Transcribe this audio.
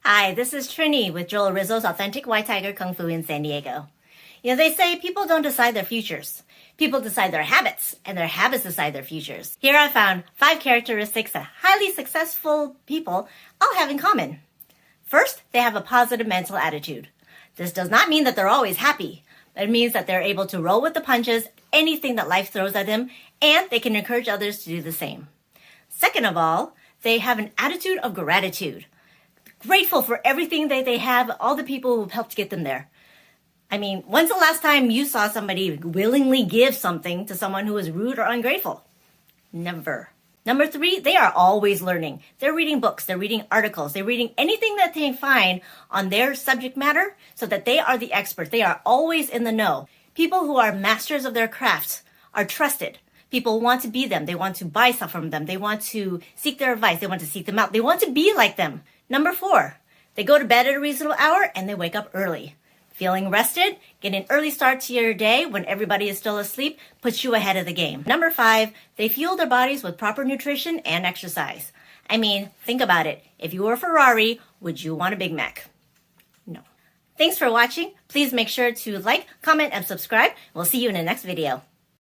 Hi, this is Trini with Joel Rizzo's Authentic White Tiger Kung Fu in San Diego. They say people don't decide their futures. People decide their habits, and their habits decide their futures. Here I found 5 characteristics that highly successful people all have in common. First, they have a positive mental attitude. This does not mean that they're always happy. It means that they're able to roll with the punches, anything that life throws at them, and they can encourage others to do the same. Second of all, they have an attitude of gratitude. Grateful for everything that they have, all the people who've helped get them there. When's the last time you saw somebody willingly give something to someone who is rude or ungrateful? Never. Number 3, they are always learning. They're reading books, they're reading articles, they're reading anything that they find on their subject matter so that they are the experts. They are always in the know. People who are masters of their crafts are trusted. People want to be them. They want to buy stuff from them. They want to seek their advice. They want to seek them out. They want to be like them. Number 4, they go to bed at a reasonable hour and they wake up early. Feeling rested, get an early start to your day when everybody is still asleep, puts you ahead of the game. Number 5, they fuel their bodies with proper nutrition and exercise. Think about it. If you were a Ferrari, would you want a Big Mac? No. Thanks for watching. Please make sure to like, comment, and subscribe. We'll see you in the next video.